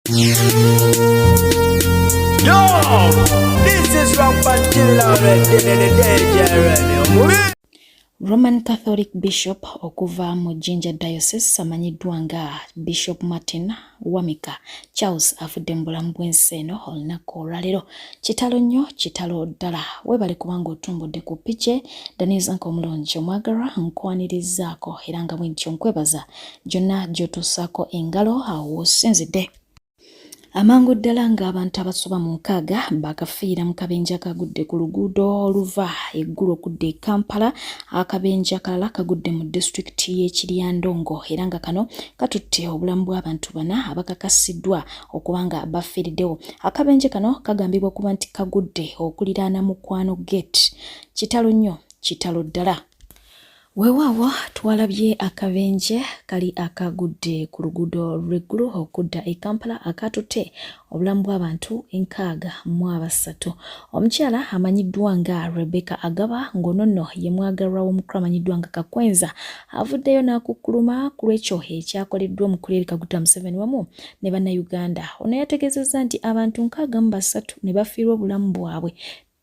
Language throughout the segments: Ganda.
Yo, this is Rampant Till already, the Roman Catholic Bishop okuva mu Jinja Diocese amanyiddwa nga Bishop Martin Wamika Charles afudde mu bulamu bw'ensi eno olunaku olwaleero. Kitalo nnyo, kitalo ddala. Weebale kubanga otumbudde ku piki Daniza nk'omulungi omwagalwa nkwanirizaako era nga bwe ntyo nkwebaza gyonna gy'otussaako engalo awo osinzidde. Amangu ddala ng'abantu abasoba mu 6 bakafiira mu kabenje akagudde ku luguudo oluva eggulu okudda e Kampala. Akabenje akalala kagudde mu disitulikiti y'Ekiryandongo era nga kano katutte obulamu bw'abantu 4 abakakasiddwa okuba nga bafiiriddewo. Akabenje kano kagambibwa okuba nti kagudde okuliraana Mukwano Gate. Kitalo nnyo, kitalo ddala. Weewaawo twalabye akabenje kali akagudde ku luguudo lw'eggulu okudda e Kampala akatutte obulamu bw'abantu 63. Omukyala amanyiddwa nga Rebecca Agaba ng'onono ye mwagalwa w'omukulu amanyiddwa nga Kakwenza avuddeyo n'akukkuluma ku lw'ekyo ekyakoleddwa Omukulembeze Kaguta Museveni wamu ne bannayuganda. Ono yategeezezza nti abantu 63 ne bafiirwa obulamu bwabwe.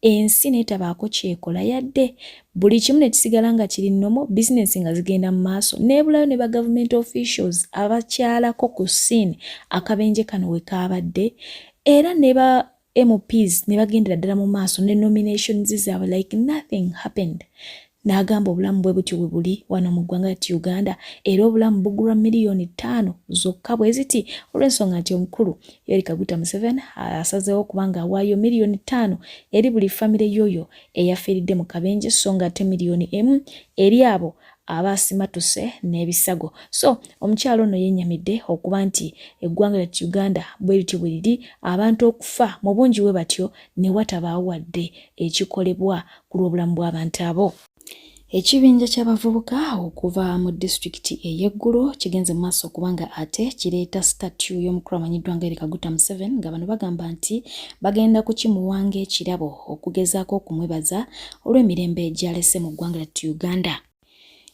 Ensi n'etabaako kyekola yadde buli kimu ne kisigala nga kiri nnomo, bizinensi nga zigenda mu maaso n'ebulayo ne ba government officials abakyalako ku scene akabenje kano we kaabadde era ne ba MPs ne bagendera ddala mu maaso ne nominations zaabwe like nothing happened. N'agamba obulamu bwe butyo bwe buli wano mu ggwanga lya Uganda era obulamu bugulwa miliyoni 5 zokka bwe ziti olw'ensonga nti omukulu Yoweri Kaguta Museveni asazeewo okuba nga awaayo miliyoni 5 eri buli famire yoyo eyafiiridde mu kabenje so nga ate miliyoni 1 eri abo abasimatuse n'ebisago. So omukyalo ono yennyamidde okuba nti eggwanga lya Uganda bwe lityo bwe liri abantu okufa mu bungi bwe batyo ne watabaawo wadde ekikolebwa ku lw'obulamu bw'abantu abo. Ekibinja ky'abavubuka okuva mu disitulikiti ey'eggulu kigenze mu maaso okubanga ate kireeta statue y'omukulu amanyiddwa nga Yoweri Kaguta Museveni nga bano bagamba nti bagenda kukimuwanga ekirabo okugezaako okumwebaza olw'emirembe gy'alese mu ggwanga lya Uganda.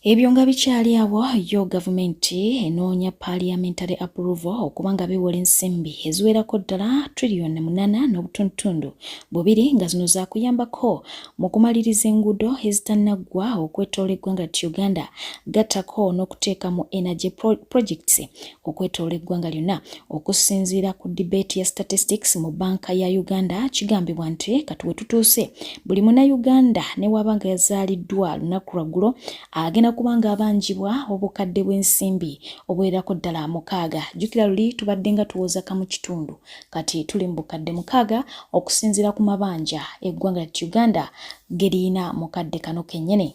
Ebyo nga bikyali awo yo gavumenti enoonya parliamentary approval okuba nga beewola ensimbi eziwerako ddala trillion 8.2 nga zino zaakuyambako mu kumaliriza enguudo ezitanaggwa okwetoola eggwanga lya Uganda gattako n'okuteeka mu energy projects okwetoola eggwanga lyonna. Okusinziira ku debate ya statistics mu banka ya Uganda kigambibwa nti kati we tutuuse buli munnayuganda ne waba nga yazaaliddwa lunaku lwaggulo agenda kubanga abanjibwa obukadde bw'ensimbi obwerako ddala 6. Jjukira luli tubadde nga tuwoza kamu kitundu kati tuli mu bukadde 6 okusinziira ku mabanja eggwanga lya Uganda geriina mukadde kano kennyini.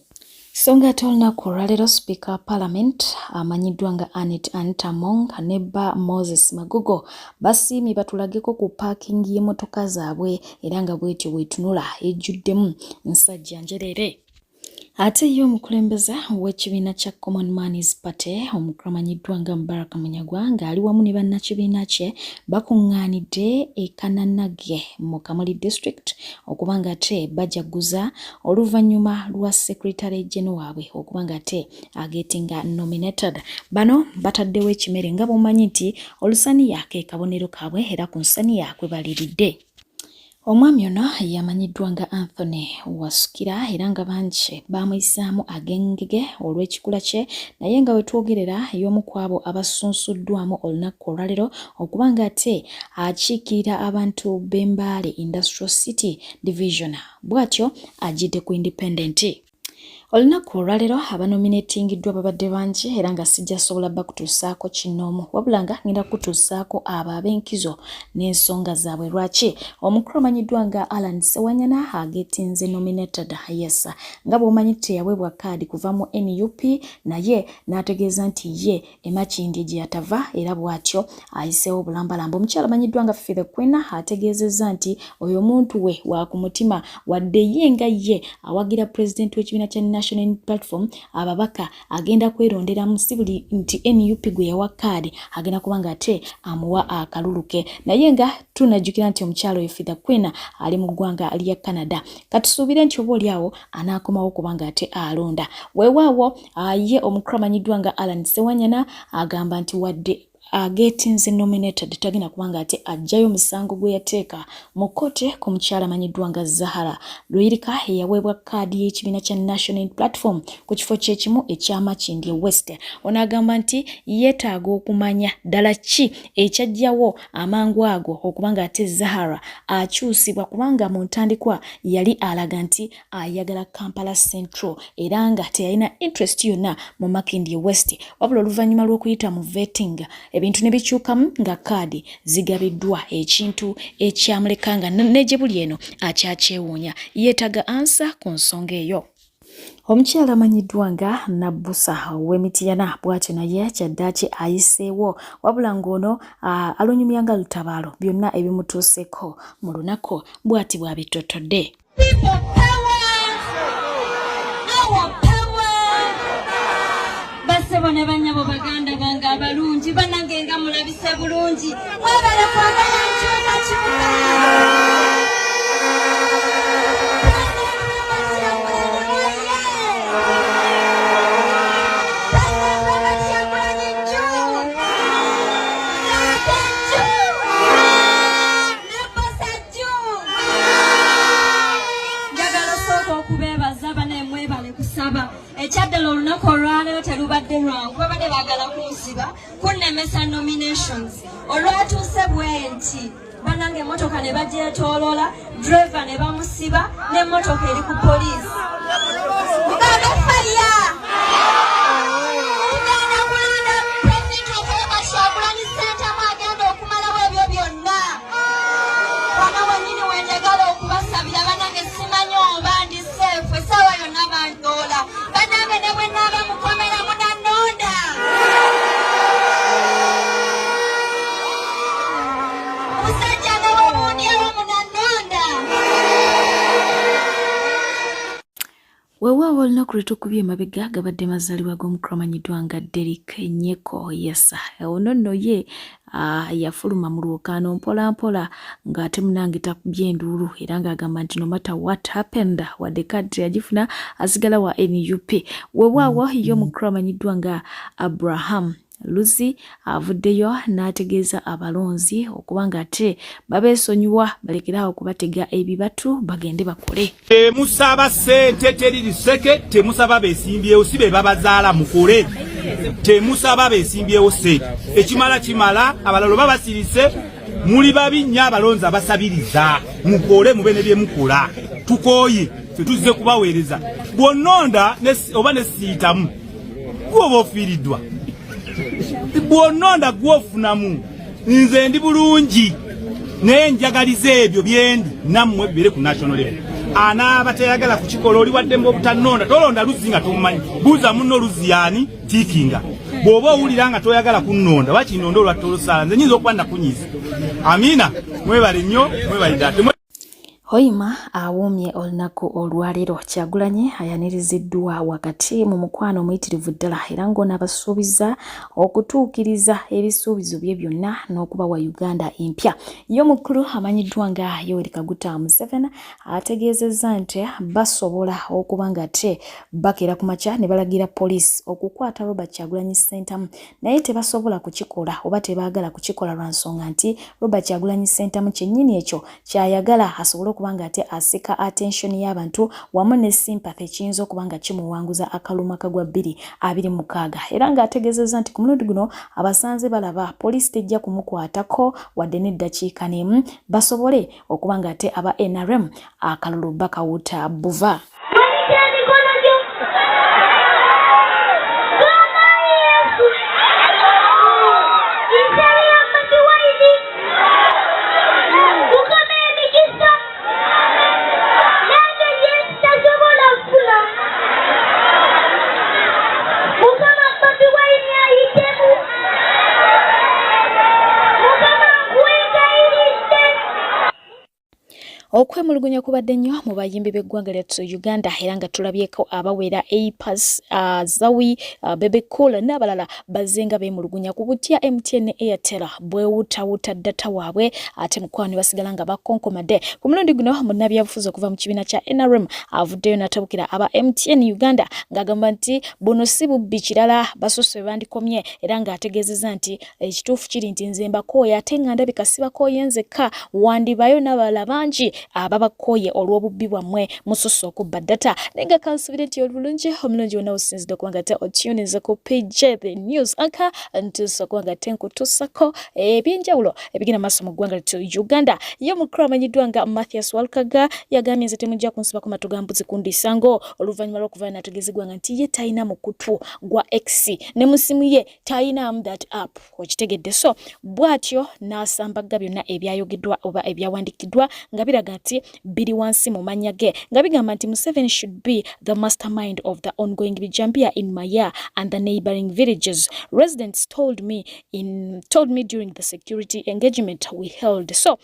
So nga ate olunaku olwaleero Speaker Parliament amanyiddwa nga Anita Among ne Ba Moses Magogo basiimye batulageko ku paakingi y'emmotoka zaabwe era nga bwetyo bwetunula ejjuddemu nsajja njereere. Ate ye omukulembeze w'ekibiina kya Common Man's Party omukulu amanyiddwa nga Mubaraka Munyagwa ng'ali wamu ne bannakibiina kye bakuŋŋaanidde e Kananage mu Kamuli District okuba nga ate bajaguza oluvannyuma lwa Secretary General waabwe okuba nga ate agetinga nominated. Bano bataddewo ekimere nga bw'omanyi nti olusaniya ke kabonero kaabwe era ku nsaniya kwe baliridde. Omwami ono yamanyiddwa nga Anthony Wasukira era nga bangi bamuyisaamu agengege olw'ekikula kye naye nga wetwogerera y'omu ku abo abasunsuddwamu olunaku olwaleero okuba nga ate akiikirira abantu b'Embale Industrial City Division bw'atyo agidde ku Independent. Olunaku olwaleero abanominatingiddwa babadde bangi era nga sijja sobola bakutuusaako kinoomu wabula nga ngenda kutuusaako abo ab'enkizo n'ensonga zaabwe. Lwaki omukulu amanyiddwa nga Alan Sewanyana agetinze nominated yes nga bw'omanyi teyaweebwa kaadi kuva mu NUP naye n'ategeeza nti ye emakindi gye yatava era bw'atyo ayiseewo bulambalamba. Omukyala amanyiddwa nga Fifi the Queen ategeezezza nti oyo omuntu we wa ku mutima wadde ye nga ye awagira pulezidenti w'ekibiina kya National Unity Platform ababaka agenda kwerondera musibuli nti NUP gwe yawa kaadi agenda kubanga ate amuwa akaluluke naye nga tunajjukira nti omukyalo Fifi the Queen ali mu ggwanga lya Canada. Katusuubire nti oba oliawo anaakomawo kubanga ate alonda. Weewaawo ye omukulu amanyiddwa nga Alan Sewanyana agamba nti wadde getinze nominated tagina kubanga ate ajjayo musango gwe yateeka mu kkooti ku mukyala amanyiddwa nga Zahara Luyirika eyaweebwa kaadi y'ekibiina kya National Platform ku kifo kyekimu ekyamakindye West. Ono agamba nti yeetaaga okumanya ddala ki ekyajjawo amangu ago okubanga ate Zahara akyusibwa kubanga mu ntandikwa yali alaga nti ayagala Kampala Central era nga teyalina interest yonna mu Makindye West. Wabula oluvannyuma lw'okuyita mu vetting ebintu ne bikyukamu nga kaadi zigabiddwa ekintu ekyamulekanga n'egye buli eno akyakyewuunya. Yeetaga ansa ku nsonga eyo. Omukyala amanyiddwa nga Nabbusa w'Emityana bw'atyo naye kyaddaaki ayiseewo wabula ng'ono alunyumya nga lutabaalo byonna ebimutuuseko mu lunaku bw'ati bw'abitottodde. Basebone banyabo baganda bange abalungi banange nga mulabise bulungi mwebale kwagala nkyuka kyuka. Echaddala olunaku olwaleero terubadde lwangu babadde baagala kunsiba kunnemesa nominations olwatuuse bwenti banange emmotoka ne bagyetooloola driver ne bamusiba n'emmotoka eri ku poliisi mugambe faya ugenda kulanda president Okwebaka Kyagulanyi Ssentamu agenda okumalawo ebyo byonna wano wennyini wenjagala okubasabira banange simanyi oba ndi seefu essaawa yonna bandoola banange ne bwe naaba mukomera munannonda musajja ne wabundyawo munannonda. Weewaawo olunaku lwe tukubye emabega gabadde mazaalibwa g'omukulu amanyiddwa nga Derrick Nyeko Yesa. Ono nno ye yafuluma mu lwokaano mpola ng'ate munange takubye enduulu era ng'agamba nti no matter what happened wadde kadri yagifuna asigala wa NUP. Weewaawo ye omukulu amanyiddwa nga Abraham Luzi avuddeyo n'ategeeza abalonzi okuba nga ate babeesonyiwa balekerawo okubatega ebibatu bagende bakole. Temusaba ssente teriri seke, temusaba beesimbyewo si be babazaala mukole. Temusaba beesimbyewo ssente. Ekimala kimala abalalo babasirise muli babi nnyo abalonzi abasabiriza mukole mube ne bye mukola. Tukooye ffe tuzze kubaweereza. Bw'onnonda oba ne siitamu gwoba ofiiriddwa. Bw'onnonda gwofunamu nze ndi bulungi naye njagaliza ebyo byendi nammwe bibere ku national level. Anaaba teyagala kukikola oli waddemu obutannonda tolonda Luzi nga tomumanyi buuza munno Luzi yaani tiikinga bw'oba owulira nga toyagala kunnonda wakinonda olwatta olusaala nze nyinza okuba nakunyiza. Amiina mwebale nnyo mwebalidde. Hoima awumye olunaku olwaleero. Kyagulanyi ayaniriziddwa wakati mu mukwano omuyitirivu ddala era ng'ono abasuubiza okutuukiriza ebisuubizo bye byonna n'okuba wa Uganda empya. Ye omukulu amanyiddwa nga Yoweri Kaguta Museveni ategeezezza nti basobola okuba nga ate bakeera ku makya ne balagira poliisi okukwata Robert Kyagulanyi Ssentamu naye tebasobola kukikola oba tebaagala kukikola lwa nsonga nti Robert Kyagulanyi Ssentamu kyennyini ekyo kyayagala asobole okuba nga ate asika attention y'abantu wamu ne sympathy kiyinza okuba nga kimuwanguza akalumaka gwa 2026 era ng'ategeezezza nti ku mulundi guno abasanze balaba poliisi tejja kumukwatako wadde n'eddakiika n'emu basobole okuba nga ate aba NRM akalulu bakawuta buva. Okwemulugunya kubadde nnyo mu bayimbi b'eggwanga lyattu Uganda era nga tulabyeko abawera Apas, Zawi, Bebe Cool n'abalala bazzenga beemulugunya ku butya MTN ne Airtel bwewutawuta data waabwe ate mukwano ne basigala nga bakonkomadde. Ku mulundi guno munnabyabufuzi okuva mu kibiina kya NRM avuddeyo n'atabukira aba MTN Uganda ng'agamba nti buno si bubbi kirala basoose bwe bandikomye era ng'ategeezezza nti ekituufu kiri nti nze mbakooye ate nga ndabika sibakooye nzekka wandibayo n'abalala bangi ababakooye olw'obubbi bwammwe musoose okubba data naye nga kansubire nti olulungi omulungi wonna osinzidde okuba nga te otuninze ku page the news anka ntuusa okuba nga te nkutuusako ebyenjawulo ebigenda maaso mu ggwanga lyattu Uganda. Ye mukulu amanyiddwa nga Mathias Walkaga yagambye nze temujja kunsibako matu ga mbuzi ku ndisango oluvannyuma lw'okuva nategeezebwa nga nti ye talina mukutu gwa X ne mu simu ye talinamu that app okitegedde. So bw'atyo n'asambagga byonna ebyayogeddwa oba ebyawandikiddwa nga biraga nti biri wansi mu mannya ge nga bigamba nti Museveni should be the mastermind of the ongoing bijambia in Maya and the neighboring villages. Residents told me during the security engagement we held. So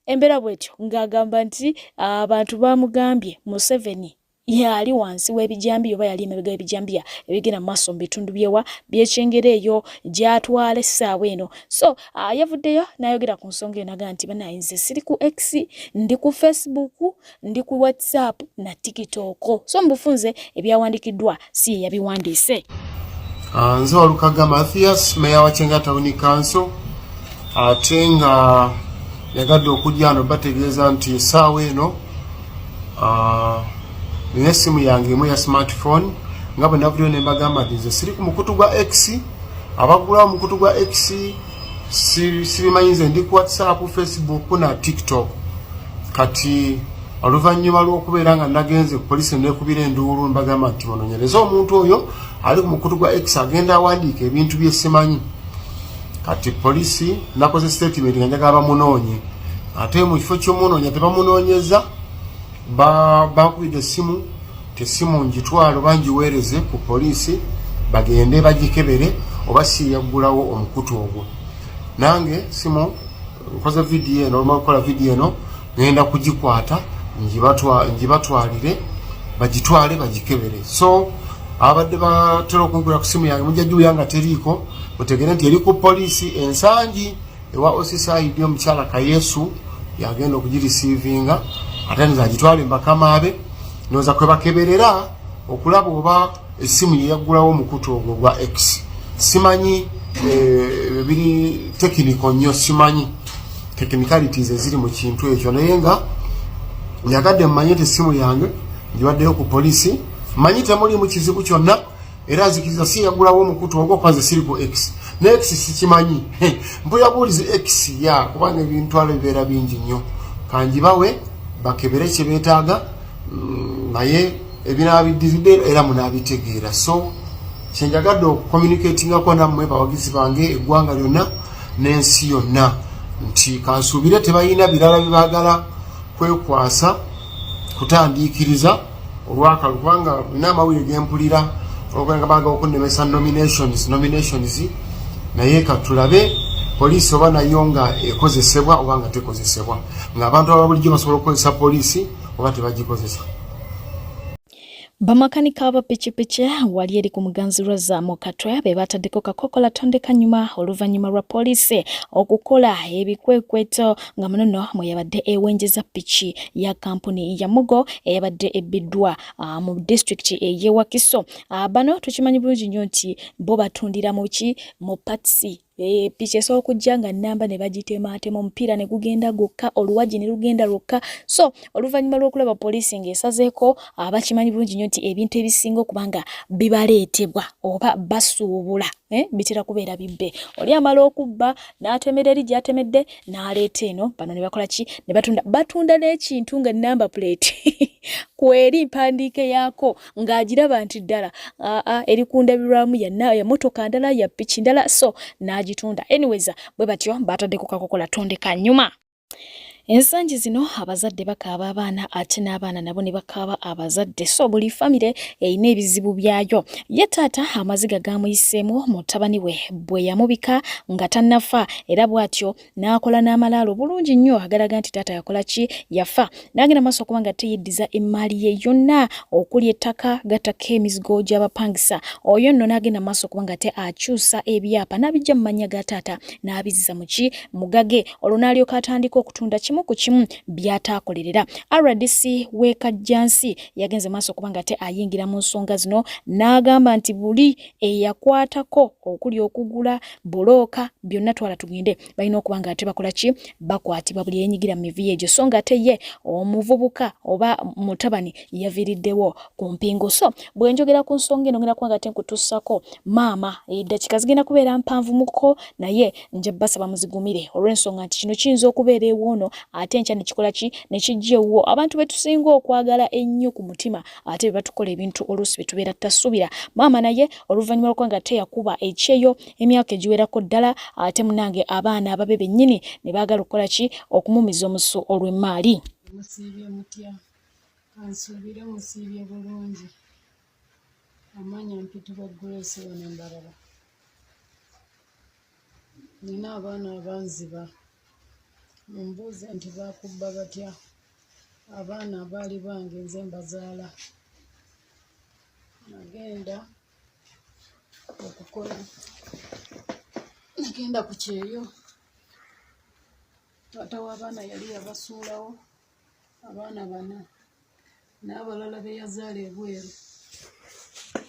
embera bwetyo ng'agamba nti abantu bamugambye Museveni yali wansi w'ebijambiya oba yali emabega w'ebijambiya ebigenda mu maaso mu bitundu byewa byekyengera eyo gy'atwala essaawa eno. So yavuddeyo n'ayogera ku nsonga eyo n'agamba nti banaye nze siri ku X, ndi ku Facebook, ndi ku WhatsApp na TikTok. So mbufunze ebyawandikiddwa si ye yabiwandiise. Nze Walkaga Mathias, meya wa Kyenga Town Council, ate nga yagadde okujja wano bategeeza nti essaawa eno nina essimu yange emu ya smartphone nga bwe navuddeyo ne mbagamba nti nze siri ku mukutu gwa X, abagulawo mukutu gwa X sibimanyi, nze ndi ku WhatsApp, Facebook na TikTok. Kati oluvannyuma lw'okubeera nga nagenze ku poliisi neekubira enduulu mbagamba nti munonyereze omuntu oyo ali ku mukutu gwa X agenda awandiika ebintu bye simanyi. Kati poliisi nakoze statement nga njagala bamunoonye ate mu kifo ky'omunoonya tebamunoonyeza. Bakubidde essimu, tessimu ngitwala oba ngiweereze ku poliisi bagende bagikebere oba si yaggulawo omukutu ogwo. Nange simu nkoze vidiyo eno, olumala okukola vidiyo eno ngenda kugikwata ngibatwalire bagitwale bagikebere. So abadde batera okunkubira ku simu yange mujja giwuya nga teriiko mutegere nti eri ku poliisi ensangi ewa Osisaidi omukyala Kayesu yagenda okugirisiivinga ate nze agitwale mbakamaabe nooza kwe bakeberera okulaba oba essimu ye yaggulawo omukutu ogwo gwa X. Simanyi biri tekiniko nnyo, simanyi technicalities eziri mu kintu ekyo naye nga nyagadde mmanye nti essimu yange ngiwaddeyo ku poliisi, mmanyi temuli mu kizibu kyonna era azikiriza si yaggulawo omukutu ogwo kwanze siri ku X. Ne X sikimanyi mbuyabuulize X ya kubanga ebintwalo bibeera bingi nnyo kangibawe bakebere kye beetaaga naye ebinaabiddiridde era munaabitegeera. So kyenjagadde okucommunicatingako nammwe bawagizi bange eggwanga lyonna n'ensi yonna nti kansuubire tebalina birala bibaagala kwekwasa kutandiikiriza olwakalu kubanga n'amawulire gempulira olwokubanga baagala okunnemesa nominations naye katulabe poliisi oba nayo nga ekozesebwa oba nga tekozesebwa, ng'abantu aba bulijjo basobola okukozesa poliisi oba tebagikozesa. Bamakanika abapikipiki wali eri ku muganzirwaza mu Katwe be bataddeko kakokola tondeka nyuma oluvannyuma lwa poliisi okukola ebikwekweto nga munono mwe yabadde ewenjeza piki ya kampuni ya Mugo eyabadde ebbiddwa mu district y'e Wakiso. Bano tukimanyi bulungi nnyo nti bo batundira mu patsi piki esobola okujja nga namba ne bagitematema omupiira ne gugenda gwokka oluwaji ne lugenda lwokka. So oluvannyuma lw'okulaba poliisi ng'esazeeko abakimanyi bulungi nnyo nti ebintu ebisinga okubanga bibaleetebwa oba basuubula bitera kubeera bibbe. Oli amala okubba n'atemera eri gy'atemedde n'aleeta eno bano ne bakola ki ne batunda n'ekintu nga namba plate kweri mpandiike yaako ng'agiraba nti ddala eri kundabirwamu ya motoka ndala ya piki ndala so n'agitunda. Anyways bwe batyo batadde ku kakokola tondeka nyuma. Ensangi zino abazadde bakaaba abaana ate n'abaana nabo ne bakaaba abazadde, so buli famire erina ebizibu byayo. Ye taata amaziga gamuyiseemu mutabani we bwe yamubika nga tannafa, era bw'atyo n'akola n'amalaalo bulungi nnyo agalaga nti taata yakola ki, yafa. N'agenda maaso okuba nga teyeddiza emmaali ye yonna okuli ettaka gattako emizigo gy'abapangisa. Oyo nno n'agenda maaso okuba nga te akyusa ebyapa n'abijja mu mannya ga taata n'abizza mu ki, mugage. Olwo n'alyoka atandika okutunda kimu ku kimu by'ataakolerera. RDC w'e Kajjansi yagenze maaso okuba nga te ayingira mu nsonga zino n'agamba nti buli eyakwatako okuli okugula bulooka byonna twala tugende balina okuba nga ate bakola ki, bakwatibwa buli yenyigira mu mivi egyo, so nga ate ye omuvubuka oba mutabani yaviiriddewo ku mpingo. So bwe njogera ku nsonga eno ngenda kuba nga te nkutuusako maama eddakiika zigenda kubeera mpanvumuko naye nja basaba muzigumire olw'ensonga nti kino kiyinza okubeera ewoono ate enkya ne kikola ki, ne kijja ewuwo. Abantu be tusinga okwagala ennyo ku mutima ate be batukola ebintu oluusi bye tubeera tutasuubira. Maama naye oluvannyuma lw'okuba nga teyakuba ekyeyo emyaka egiwerako ddala, ate munange abaana ababe bennyini ne baagala okukola ki, okumumiza omusu olw'emmaali. Musiibye mutya? Kansuubire musiibye bulungi. Amanya mpitibwa Grace wano Mbarara. Nina abaana abanziba. Mumbuuze nti baakubba batya? Abaana abaali bange nze mbazaala. Nagenda ku kyeyo. Taata w'abaana yali yabasuulawo abaana 4 n'abalala be yazaala ebweru.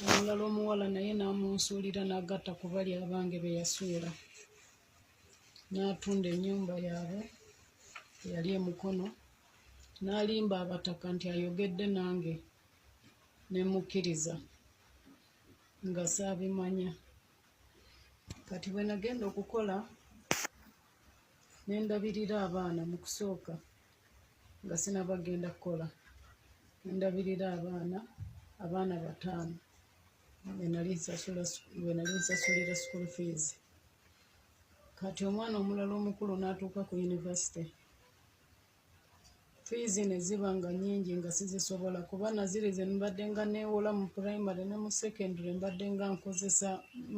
Omulala omuwala naye n'amunsuulira n'agatta ku bali abange be yasuula. N'atunda ennyumba yaabwe yali emukono, n'alimba abataka nti ayogedde nange ne mukkiriza nga saabimanya. Kati bwe nagenda okukola ne ndabirira abaana mu kusooka nga sinabagenda kukola. Ne ndabirira abaana 5 bwe nali nsasulira school fees. Kati omwana omulala omukulu n'atuuka ku university. Fees ne ziba nga nnyingi nga sizisobola kuba nazire ze mbadde nga neewola mu primary ne mu secondary mbadde nga nkozesa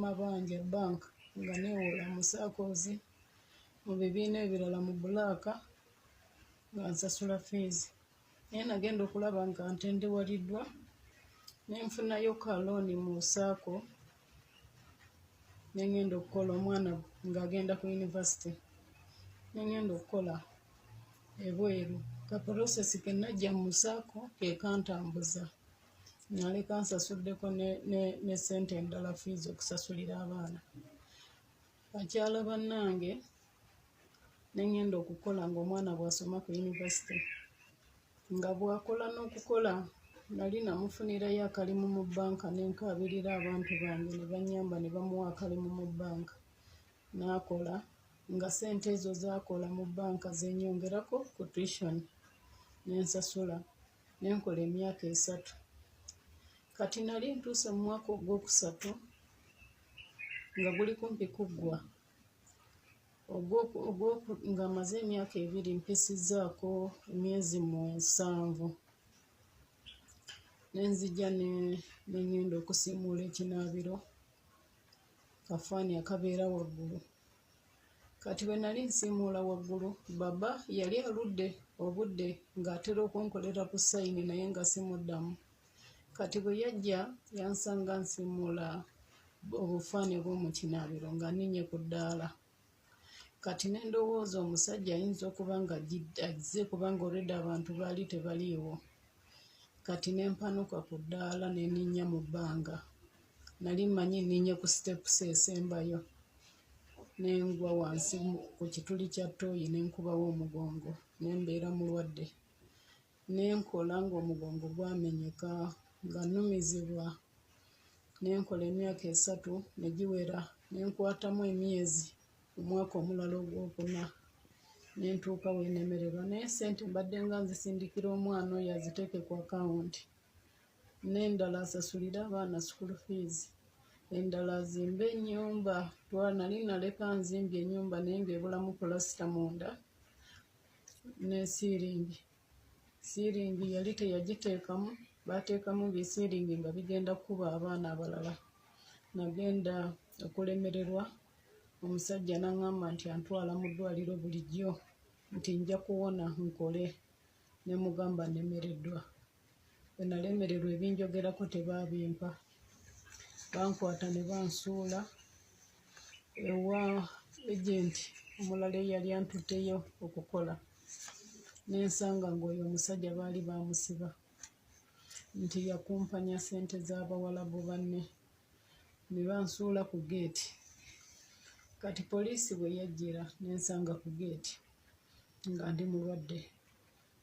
mabanja banka nga neewola mu SACCOs mu bibiina ebirala mu bulaaka nga nsasula fees. Naye nagenda okulaba nga ntendewaliddwa ne nfunayo ka loan mu SACCO ne ngenda okukola omwana ng'agenda ku university. Ne ngenda okukola ebweru. Ka process ke najja mu SACCO ke kantambuza. Naleka nsasuddeko ne ssente endala fees okusasulira abaana. Bakyala bannange ne ngenda okukola ng'omwana bw'asoma ku university. Nga bw'akola n'okukola nali namufunirayo akalimu mu bbanka ne nkaabirira abantu bange ne bannyamba ne bamuwa akalimu mu bbanka. N'akola nga ssente ezo z'akola mu bbanka zenyongerako ku tuition ne nsasula ne nkola emyaka 3. Kati nali ntuuse mu mwaka ogwokusatu nga guli kumpi kuggwa. Nga maze emyaka 2 mpisizzaako emyezi 7. Ne nzija ne ngenda okusiimuula ekinaabiro kafaani akabeera waggulu. Kati bwe nali nsiimuula waggulu, baba yali aludde obudde ng'atera okunkolera ku sayini naye nga simuddamu. Kati bwe yajja yansanga nsiimuula obufaani bw'omu kinaabiro nga ninye ku ddaala. Kati ne ndowooza omusajja ayinza okuba nga azze kubanga olwedde abantu baali tebaliiwo. Kati ne mpanuka ku ddaala ne ninnya mu bbanga. Nali mmanyi ninnya ku steps esembayo. Ne ngwa wansi ku kituli kya ttooyi ne nkubawo omugongo ne mbeera mulwadde. Ne nkola ng'omugongo gwamenyeka nga nnumizibwa. Ne nkola emyaka 3 ne giwera ne nkwatamu emyezi omwaka omulala ogwokuna. Ne ntuuka we nemererwa naye ssente mbadde nga nzisindikira omwana oyo aziteeke ku akawunti. N'endala asasulire abaana school fees. Endala azimbe ennyumba. Nali naleka nzimbye ennyumba naye ng'ebulamu pulasita munda. ne siiringi yali teyagiteekamu, baateekamu bisiiringi nga bigenda kuba abaana abalala. Nagenda okulemererwa, omusajja n'aŋŋamba nti antwala mu ddwaliro bulijjo nti nja kuwona nkole. Ne mugamba nemereddwa. Bwe nalemererwa ebinjogerako tebaabimpa. Bankwata ne bansuula ewa ejenti omulala eyali antutteyo okukola. Nensanga ng'oyo omusajja baali baamusiba nti yakumpanya ssente z'abawalabu banne. Ne bansuula ku geeti. Kati poliisi bwe yajjira nensanga ku geeti nga ndi mulwadde.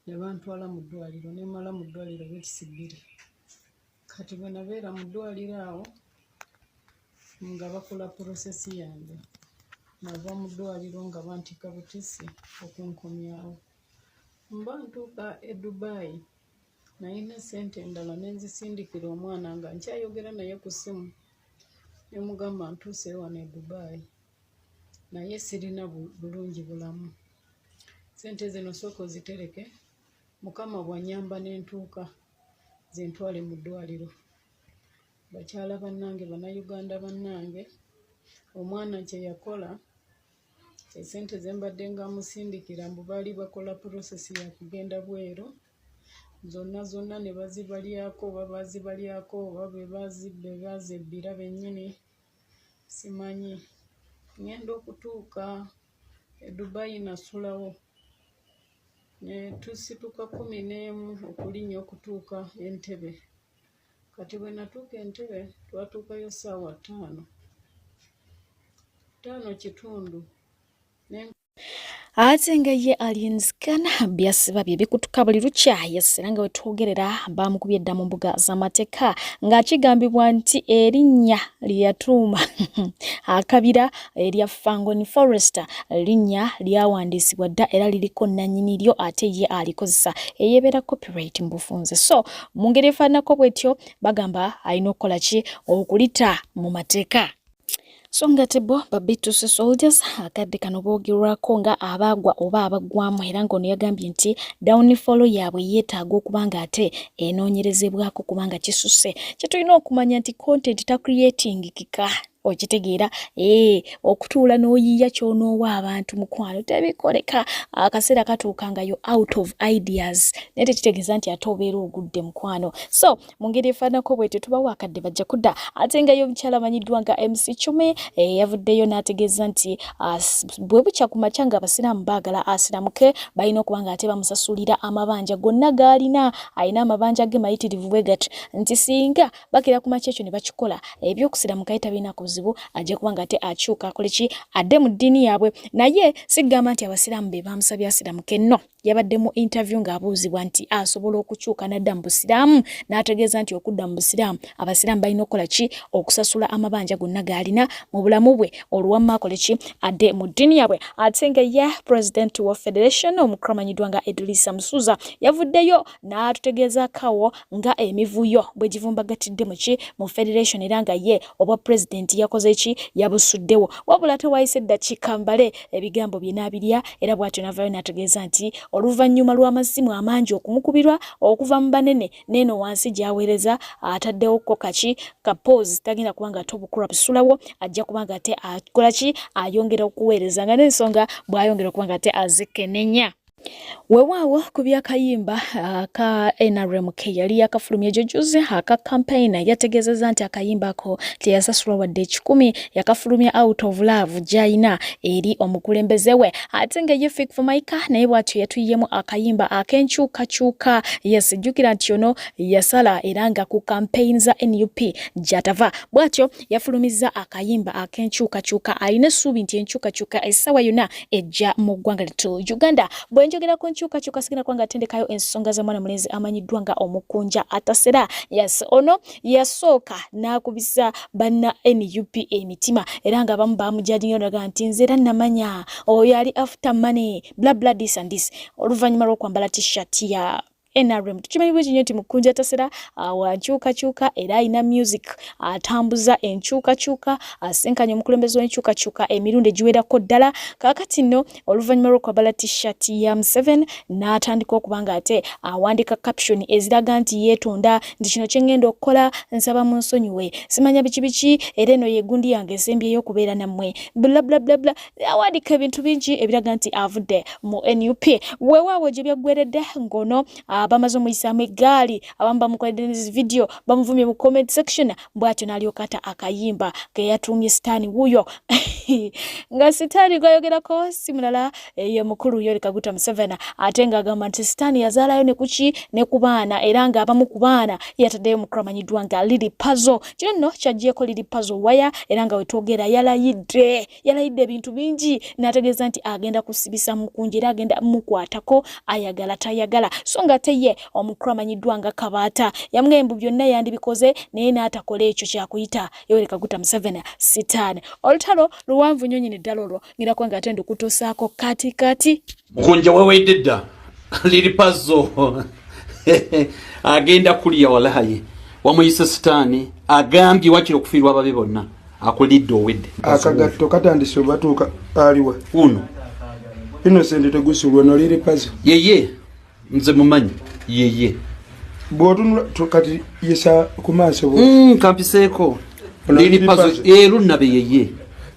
Ne bantwala mu ddwaliro, ne mmala mu ddwaliro weekisi 2. Kati bwe nabeera mu ddwaliro awo nga bakola porosesi yange, nava mu ddwaliro nga bantika butisi okunkomyawo. Mba ntuuka e Dubai, nalina ssente endala ne nzisindikira omwana nga nkyayogera naye ku ssimu. Ne mugamba ntuuse wano e Dubai, naye sirina bulungi bulamu. Ssente zino sooka ozitereke, Mukama bw'annyamba ne ntuuka zintwale mu ddwaliro. Bakyala bannange, bannayuganda bannange, omwana kye yakola, ssente ze mbadde nga musindikira mbu baali bakola porosesi ya kugenda bweru, zonna ne bazibalyako, oba bazibalyako, oba be baazebbira bennyini, simanyi. Ngenda okutuuka e Dubai nasulawo. Ne tusituka 11 okulinnya okutuuka Entebbe. Kati bwe natuuka Entebbe twatuukayo ssaawa 5:05. Ate nga ye alienzikana byasiba bye bikutuka buli lukya yesera nga wetwogerera bamukubye dda mu mbuga z'amateeka ng'akigambibwa nti erinnya lyatuuma akabira erya Fangoni Forest linnya lyawandiisibwa dda era liriko nannyini lyo ate ye alikozesa eyebeera copyright mu bufunze. So mu ngeri efaananako bwetyo bagamba alina okukola ki okulita mu mateeka. So nga tebo Babitusi Soldiers akadde kano boogerwako nga abagwa oba abagwamu era ng'ono yagambye nti downfall yaabwe yeetaaga okubanga ate enoonyerezebwako kubanga kisusse. Kye tulina okumanya nti content ta creating kika okitegeera okutuula n'oyiya ky'onoowa abantu mukwano tebikoleka. Akaseera katuuka nga yo out of ideas naye tekitegeeza nti ate obeera ogudde mukwano. So mu ngeri efaananako bwetyo tubawa akadde bajja kudda ate nga yo omukyala amanyiddwa nga MC Chumi yavuddeyo n'ategeeza nti bwe bukya ku makya nga abasiraamu baagala asiramuke balina okuba nga ate bamusasulira amabanja gonna g'alina. Alina amabanja ge mayitirivu bwe gati nti singa bakira ku makya ekyo ne bakikola ebyokusiramuka yetabirina kuzibu ajja kuba nga ate akyuka akole ki adde mu ddiini yaabwe. Naye sigamba nti abasiraamu be bamusabye asiramuke nno. Yabadde mu interview ng'abuuzibwa nti asobola okukyuka n'adda mu busiraamu n'ategeeza nti okudda mu busiraamu abasiraamu balina okukola ki okusasula amabanja gonna g'alina mu bulamu bwe oluwamma akole ki adde mu ddiini yaabwe. Ate nga ye president wa federation omukulu amanyiddwa nga Edrisa Musuza yavuddeyo n'atutegeezaakawo nga emivuyo bwe givumbagatidde mu ki mu federation era nga ye obwa president yakoze ki yabusuddewo. Wabula tewayise eddakiika mbale ebigambo bye n'abirya era bw'atyo n'avaayo n'ategeeza nti oluvannyuma lw'amasimu amangi okumukubirwa okuva mu banene neeno wansi gy'aweereza ataddewo ko kaki ka pause tagenda kubanga ate obukulu abusulawo ajja kubanga ate akola ki ayongera okuweereza nga n'ensonga bw'ayongera okubanga ate azikenenya. Weewaawo ku by'akayimba ka NRMK yali yakafulumya jojuze aka campaign yategeezezza nti akayimba ako teyasasulwa wadde 10 yakafulumya out of love gy'alina eri omukulembeze we. Ate nga ye Fake for Maika naye bw'atyo yatuyiyyemu akayimba ak'enkyukakyuka. Yes, jjukira nti ono yasala era nga ku campaign za NUP gy'atava bw'atyo yafulumizza akayimba ak'enkyukakyuka. Alina essuubi nti enkyukakyuka essaawa yonna ejja mu ggwanga ly'ettu Uganda. Bwenjogera ku nkyukakyuka sigenda kwanga tendekayo ensonga za mwana mulenzi amanyiddwa nga Mukunja atasera. Yes, ono yasooka n'akubisa banna NUP emitima era nga abamu bamujajinga naga nti nze era namanya oyo ali after money bla bla this and this. Oluvannyuma lw'okwambala t-shirt ya NRM tukimanyi bwe kinyo ti Mukunja Tasera wankyukakyuka era alina music atambuza enkyukakyuka asenkanya omukulembeze w'enkyukakyuka emirundi egiwerako ddala kaakati nno oluvannyuma lw'okwambala t-shirt ya M7 n'atandika okubanga ate awandika caption eziraga nti yeetonda nti kino kye ngenda okukola nsaba mu nsonyiwe simanya biki era eno yegundi yange esembyeyo okubeera nammwe bla bla bla bla awandika ebintu bingi ebiraga nti avudde mu NUP weewaawo gye byaggweredde ngono bamaze omuyisaamu eggaali abamu bamukoledde ne video bamuvumye mu comment section bw'atyo n'alyoka ata akayimba ke yatumye sitaani wuyo nga sitaani gwayogerako si mulala ye mukulu Yoweri Kaguta Museveni ate ng'agamba nti sitaani yazaalayo ne kuki ne ku baana era ng'abamu ku baana yataddeyo mukulu amanyiddwa nga Lili Pazo kino nno kyaggyeko Lili Pazo waya era nga wetwogera yalayidde ebintu bingi n'ategeeza nti agenda kusibisa Mukunja era agenda mukwatako ayagala tayagala so nga teye omukulu amanyiddwa nga Kabaata yamwe embu byonna yandibikoze naye n'atakola ekyo kyakuyita Yoweri Kaguta Museveni sitaani olutalo luwanvu nnyo nyini ddala olwo ngirako nga ate ndikutuusaako kati Mukunja weweedde dda Lili Pazo agenda kulya walayi wamuyise sitaani agambye wakiri okufiirwa ababe bonna akulidde owedde akagatto katandise obatuuka aliwa uno Innocent tegusulwa no Lili Pazo yeye nze mumanyi yeye bw'otunula kati yesa ku maaso kampiseeko Lili Pazo lunnabe yeye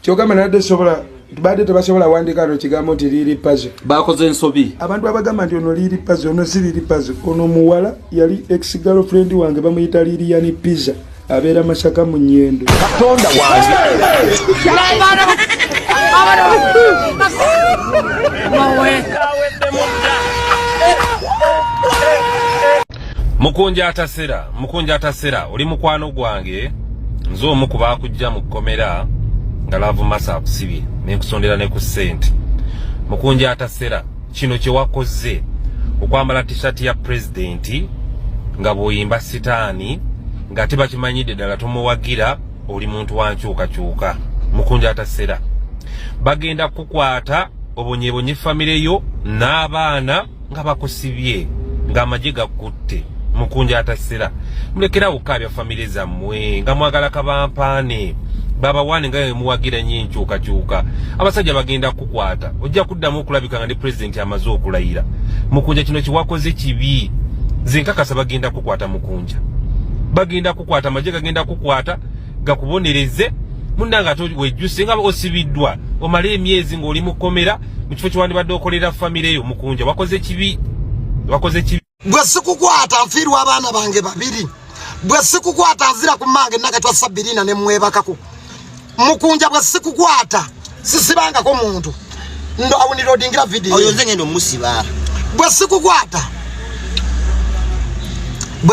kyogamba nadde sobola badde tebasobola wandika no kigambo nti Lili Pazo bakoze ensobi abantu abagamba nti ono Lili Pazo ono si Lili Pazo ono muwala yali ex girlfriend wange bamuyita Lilian Pizza abeera Masaka mu Nnyendo Katonda wange Mukunja Tasera oli mukwano gwange nzo omu ku baakujja mu kkomera nga laavu masa akusibye n'enkusondera ne ku ssente. Mukunja Tasera kino kye wakoze okwambala t-shirt ya pulezidenti nga bw'oyimba sitaani nga tebakimanyidde ddala tomuwagira oli muntu wankyukakyuka. Mukunja Tasera bagenda kukwata obonyebonye famire yo n'abaana nga bakusibye ng'amagye gakutte. Mukunja Tasera mulekera ukabya famire zammwe nga mwagala kabampaane baba wane nga muwagira nnyo enkyukakyuka abasajja bagenda kukwata ojja kuddamu okulabika nga ne pulezidenti amaze okulayira. Mukunja kino kiwakoze kibi zenkakasa bagenda kukwata Mukunja bagenda kukwata amagye gagenda kukwata gakubonereze munanga wejjuse nga osibiddwa omala emyezi ng'oli mu kkomera mu kifo kyewandibadde okolera famire yo. Mukunja wakoze kibi bwe sikukwata nfiirwa abaana bange babiri bwe sikukwata nzira ku mmange nakatwa Sabirina ne Mwebakako. Mukunja bwe sikukwata sisibangako muntu ndo awunirodingira video oyo nze ngendo musiba bwe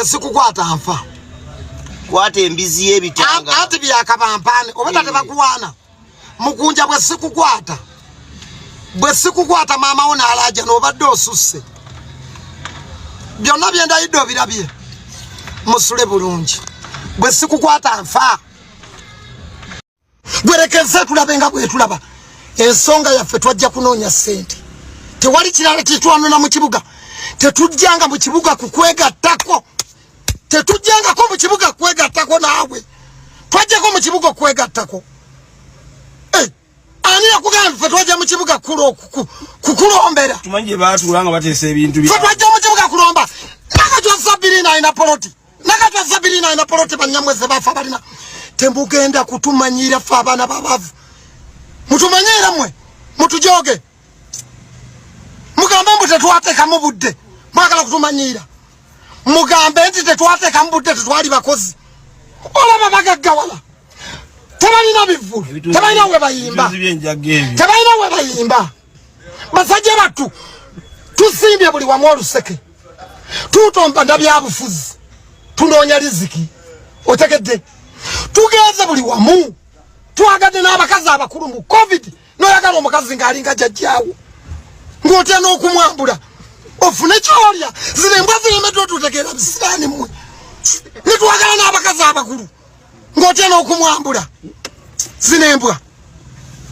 sikukwata nfa kwata embizi y'ebitanga ati byakabampaane obata tebakuwaana. Mukunja bwe sikukwata maama wo n'alaja n'obadde osusse byonna byendayidde obirabye musule bulungi. Bwe sikukwata nfa gwerekeze tulabe nga bwetulaba ensonga yaffe twajja kunoonya ssente tewali kirala kitwanona mu kibuga tetujjanga mu kibuga kukwegattako tetujjangako mu kibuga kwegattako naawe twajjako mu kibuga okwegattako ani yakugamba ffe twajja mu kibuga kukulombera tumanyi gye baatuula nga bateesa ebintu bya ffe twajja mu kibuga kulomba nakatwa Sabirina ayina poloti banyamweze bafa balina tembugenda kutumanyira ffe abaana babavu mutumanyira mmwe mutujoge mugambe mbu tetwateekamu budde mwagala kutumanyira mugambe nti tetwateekamu budde tetwali bakozi olaba bagaggawala tebalina bivulu tebalina we bayimba basajja battu tusimbye buli wamu oluseke tutomba ndabyabufuzi tunoonya riziki otegedde tugeze buli wamu twagadde n'abakazi abakulu mu covid noyagala omukazi ng'alinga jjajjaawo ng'otya n'okumwambula ofune kyolya zino embwa ziremedde otutegeera bisiraani mmwe nitwagala n'abakazi abakulu ng'otya n'okumwambula zino embwa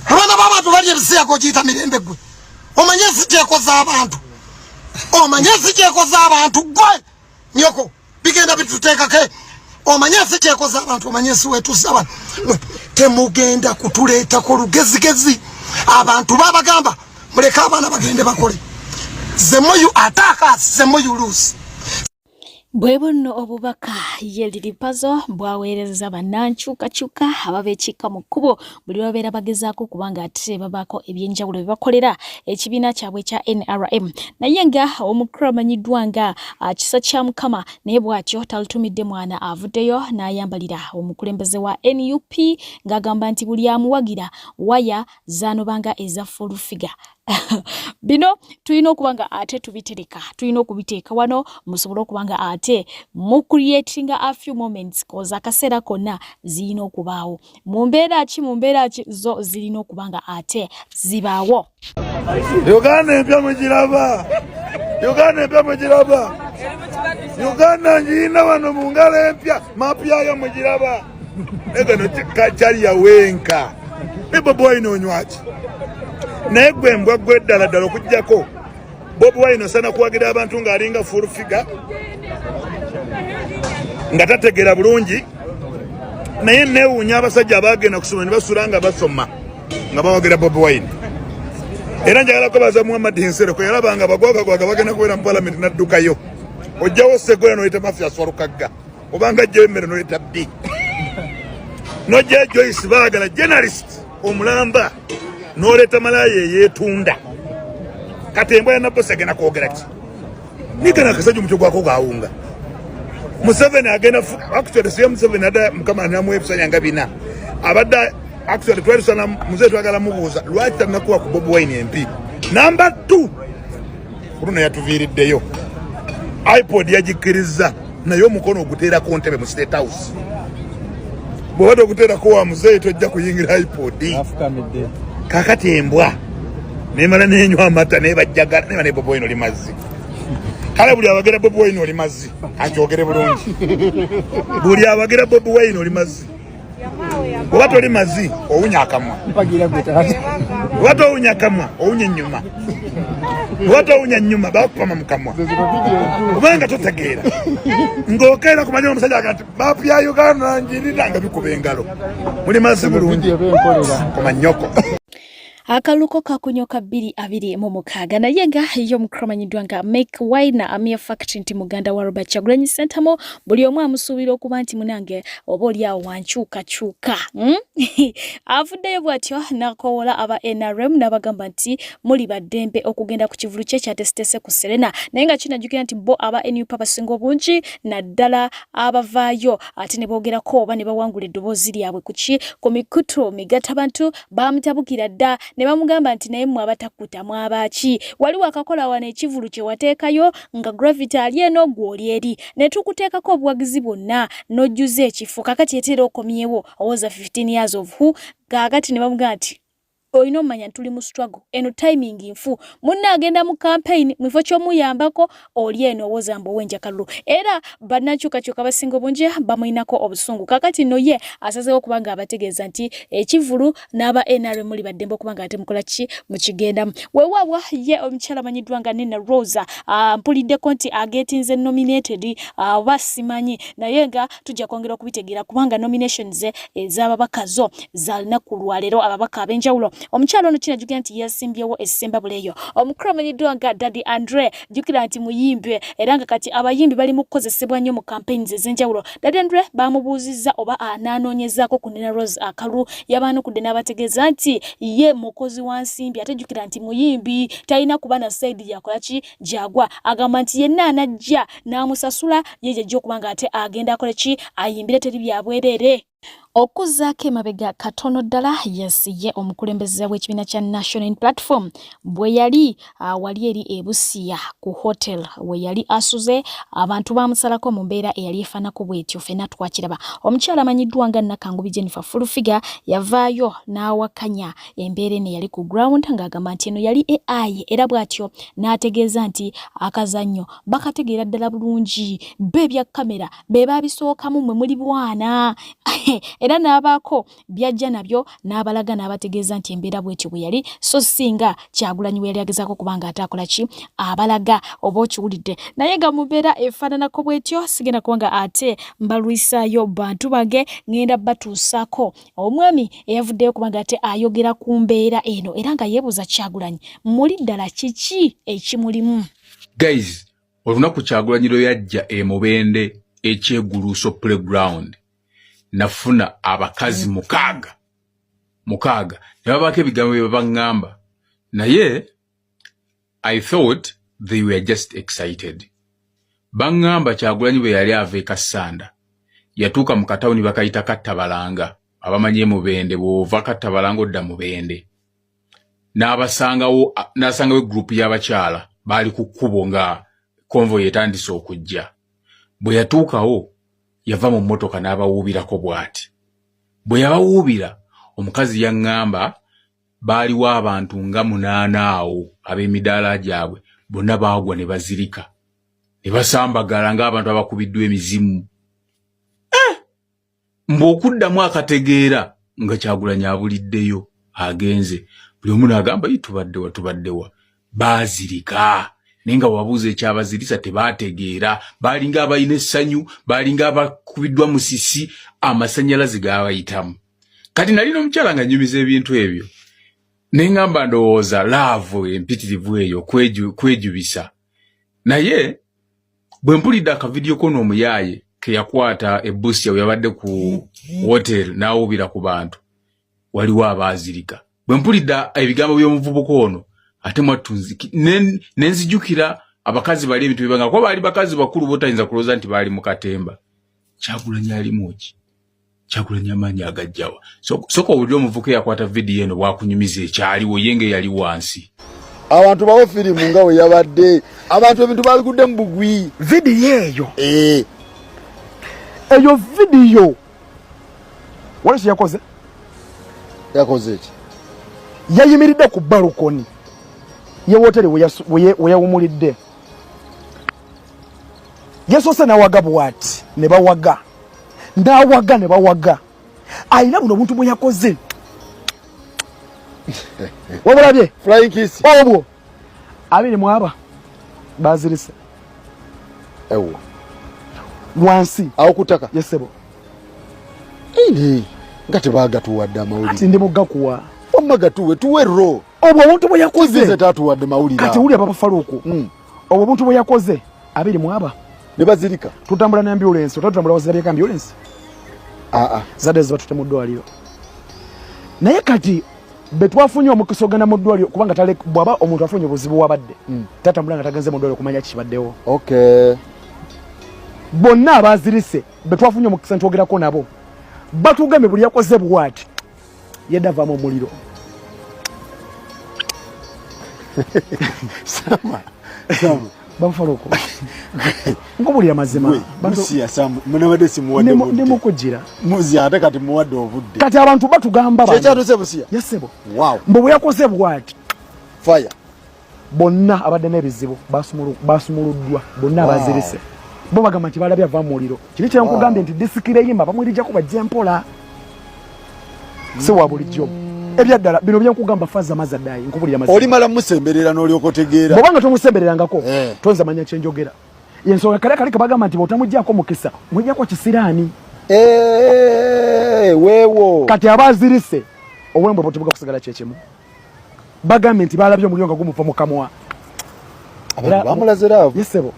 abaana b'abantu bali ebisiyako giyita mirembe gwe omanye ensiteeko z'abantu omanye sikyekoza abantu gwe nyoko bigenda bituteekako omanye sikyekoza abantu omanye siwetusa abantu temugenda kutuleetako lugezigezi abantu babagamba muleka abaana bagende bakole the more you attack us the more you lose. Bwebono obubaka yeliri Pazo bwaweereza bannankyukakyuka ababeekika mu kkubo buli babeera bagezaako kubanga ate babaako ebyenjawulo bye bakolera ekibiina kyabwe kya NRM naye nga omukulu amanyiddwa nga kisa kya Mukama naye bw'atyo talutumidde mwana avuddeyo n'ayambalira omukulembeze wa NUP ng'agamba nti buli amuwagira waya zaanobanga eza full figure. Bino tulina okubanga ate tubitereka tulina okubiteeka wano musobole okubanga ate mu creating a few moments koza akaseera konna zirina okubaawo mu mbeera ki zo zirina okubanga ate zibaawo. Uganda empya mugiraba Uganda njina wano mu ngalo empya mapyayo mugiraba egano kyali yawenka Bobi Wine onywaki naye gwe mbwa gwe ddala okujjako Bobi Wine osana kuwagira abantu ng'alinga full figure nga tategeera bulungi naye neewuunya abasajja abaagenda kusoma ne basula nga basoma nga bawagira Bobi Wine era njagala kubaza Muhammad Nsereko yalabanga bagwagagwaga bagenda kubeera mu parliament n'addukayo ojjawo Segoya n'oyita Mafia Swarukagga obanga ajjayo emmere n'oyita bbi n'ojjayo Joyce baagala journalist omulamba n'oleta malaya yeetunda kati embwa ya Nabbosa agenda kwogera ki nikana akasajja omutwe gwako gaawunga Museveni agenda actually siya Museveni ada Mukama namwebisanya nga bina abadde actually twalusana muzee twagala mubuuza lwaki tannakuwa ku Bobi Wine MP number 2 kuno yatuviiriddeyo iPod yagikkiriza naye omukono oguteera ku ntebe mu State House bw'obadde oguteerako wa muzee tojja kuyingira iPod kakati embwa nemala nenywa amata nebajjagala neba ne Bobi Wine oli mazzi kale buli abagira Bobi Wine oli mazzi akyogere bulungi buli abagira Bobi Wine oli mazzi oba toli mazzi owunya akamwa oba towunya akamwa owunya ennyuma oba towunya ennyuma bakupama mu kamwa kubanga totegeera ng'okeera kumanya omusajja agati bapya Uganda njirira nga bikuba engalo muli mazzi bulungi koma nnyoko. Akaluko kakunyoka 226 naye nga yo mukromanyiddwa nga Make Wine Amia Factory nti muganda wa Robert Kyagulanyi Ssentamu buli omu amusuubira okuba nti munange oba oli awo wankyukakyuka avuddeyo bw'atyo n'akoowola aba NRM n'abagamba nti muli baddembe okugenda ku kivulu kye kyatesitese ku Serena naye nga kinajjukira nti bo aba NUP abasinga obungi naddala abavaayo ate ne boogerako oba ne bawangula eddoboozi lyabwe ku mikutu migattabantu baamutabukira dda ne bamugamba nti naye mmwe abatakuta mwabaki waliwo akakola wana ekivulu kye wateekayo nga gravity ali eno gw'oli eri ne tukuteekako obuwagizi bwonna n'ojjuza ekifo kakati etera okomyewo owoza 15 years of who kakati ne bamugamba nti oyino manya tuli mu struggle eno timing nfu munna agenda mu campaign mwifo ky'omuyambako oli eno wozambo wenja kalulu era bannakyukakyuka basinga obungi bamuyinako obusungu kakati no ye asazeewo kubanga abategeeza nti ekivulu n'aba NRM muli baddembe okubanga ate mukola ki mukigendamu weewabwa ye omukyala amanyiddwa nga Nina Rosa mpuliddeko nti agetinze nominated basimanyi naye nga tujja kwongera okubitegeera kubanga nominations ez'ababaka zo zalinaku lwaleero ababaka ab'enjawulo omukyalo ono kinajjukira nti yasimbyewo essemba buleyo omukulu amanyiddwa nga Daddy Andre jjukira nti muyimbe era nga kati abayimbi bali mu kukozesebwa nnyo mu campaigns ez'enjawulo Daddy Andre bamubuuzizza oba anaanoonyezaako ku Nina Rose akalu yabaanukudde n'abategeeza nti ye mukozi wa nsimbi ate jjukira nti muyimbi talina kuba na side yakola ki gyagwa agamba nti yenna anajja n'amusasula ye jjajja okuba nga ate agenda akole ki ayimbire teri byabwerere okuzaako emabega katono ddala yasiye omukulembeze w'ekibiina kya National Platform bwe yali wali eri ebusiya ku hotel we yali asuze abantu bamusalako mu mbeera eyali efaanako bw'etyo ffenna twakiraba omukyala amanyiddwa nga Nakangubi Jennifer Fulufiga yavaayo n'awakanya embeera eno yali ku ground ng'agamba nti eno yali AI era bw'atyo n'ategeeza nti akazannyo bakategeera ddala bulungi be bya kamera be baabisookamu mwe muli bwana era era n'abaako byajja nabyo n'abalaga n'abategeeza nti embeera bw'etyo bwe yali so singa Kyagulanyi we yali agezaako kubanga ataakola ki abalaga oba okiwulidde naye nga mu mbeera efaananako bw'etyo sigenda kubanga ate mbalwisaayo bantu bage ngenda batuusaako omwami eyavuddeyo kubanga ate ayogera ku mbeera eno era nga yeebuuza Kyagulanyi muli ddala kiki ekimulimu. Guys, olunaku Kyagulanyi lwe yajja Mubende ekyeguluuso playground nafuna abakazi mukaaga ne babaako ebigambo bye baŋŋamba naye I thought they were just excited. Baŋŋamba Kyagulanyi bwe yali ava e Kasanda yatuuka mu katawuni bakayita Kattabalanga abamanyi Mubende bw'ova Kattabalanga odda Mubende n'abasangawo eggurupu y'abakyala baali ku kkubo nga konvoyi etandise okujja. Bwe yatuukawo yava mu mmotoka n'abawuubirako bw'ati. Bwe yabawuubira omukazi yaŋŋamba baaliwo abantu nga 8 awo ab'emidaala gyabwe bonna baagwa ne bazirika ne basambagala ng'abantu abakubiddwa emizimu. Mbw'okuddamu akategeera nga Kyagulanyi abuliddeyo agenze buli omu n'agamba tubaddewa baazirika naye nga wabuuza ekyabazirisa tebaategeera baalinga abalina essanyu baalinga abakubiddwa musisi amasannyalaze gaabayitamu. Kati nalina omukyala nga nnyumiza ebintu ebyo ne ngamba ndowooza laavu empitirivu eyo kwejubisa naye bwe mpulidde akavidiyo kono omuyaaye ke yakwata ebbusi we yabadde ku hotel n'awuubira ku bantu waliwo abaazirika. Bwe mpulidde ebigambo by'omuvubuka ono ate mwattunziki nenzijukira abakazi bali ebintu bibanga kuba baali bakazi bakulu botayinza kulooza nti baali mu katemba. Kyagulanyi alimu ki? Kyagulanyi amaanyi agajjawa. Soko owulira omuvubuka yakwata vidiyo eno bwakunyumiza ekyaliwo yenge yali wansi. Abantu bawo firimu nga we yabadde abantu ebintu baligudde mu bugwi. Vidiyo eyo vidiyo wali yakoze eki yayimiridde ku balukoni ye woteri we yawumulidde yesoose n'awaga bw'ati ne bawaga n'awaga ne bawaga ayina buno obuntu bwe yakoze wabulabye flying kiss obwo abiri mwaba bazirise ewo wansi awo kutaka yesebo nga tebagatuwadde amawulire ati ndi mugakuwa omagatuwe tuwerro obwo obuntu bwe yakoze tatuwadde mawulire kati wuli abafaluuku obwo obuntu bwe yakoze abiri mwaba ne bazirika tutambula na ambulance tutambula wazirabye ambulance zade zibatute mu ddwaliro naye kati betwafunye omukisa ogenda mu ddwaliro kubanga tale bwaba omuntu afunye obuzibu wabadde tatambula nga tagenze mu ddwaliro kumanya kibaddewo bonna abazirise betwafunye omukisa ntwogerako nabo batugambe buli yakoze bwati yedavamo omuliro sama bamufaluuko nkubulira mazima ndi mukugira muzi ate kati muwadde obudde kati abantu batugamba kyekyatusee busiya yesebo mbu bwe yakoze bwati fire bonna abadde n'ebizibu basumuluddwa bonna abazirise bo bagamba nti balabye ava mu muliro kiri kyenkugambye nti disikira eyimba bamwirijjako bajja empola si wa bulijjo ebyaddala bino byenkugamba faza mazaddayi nkubulira mazima olimala musemberera n'olyoka otegeera bwobanga tomusembererangako tonza manya kyenjogera yensonga kale kabagamba nti bw'otamuggyako mukisa mwijjako kisiraani weewo kati abazirise obulembwe bwotibuga kusigala kyekimu bagambye nti balabye omuliro nga gumuva mu kamwa bamulaze laavu yesebo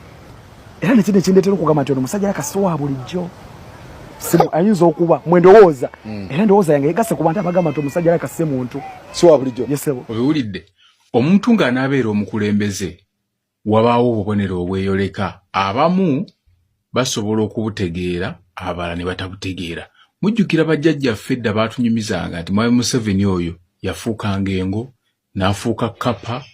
era nekindi ekindeetera okugamba nti ono musajja yakasiwa bulijjo ayinza okuba mwendowooza era endowooza yange yegase ku bantu abagamba nti omusajja yakase muntu siwa bulijjo yesebo obiwulidde omuntu ng'anaabeera omukulembeze wabaawo obubonero obweyoleka abamu basobola okubutegeera abalala ne batabutegeera. Mujjukira bajjajjaffe edda baatunyumizanga nti Mwami Museveni oyo yafuukanga engo n'afuuka kapa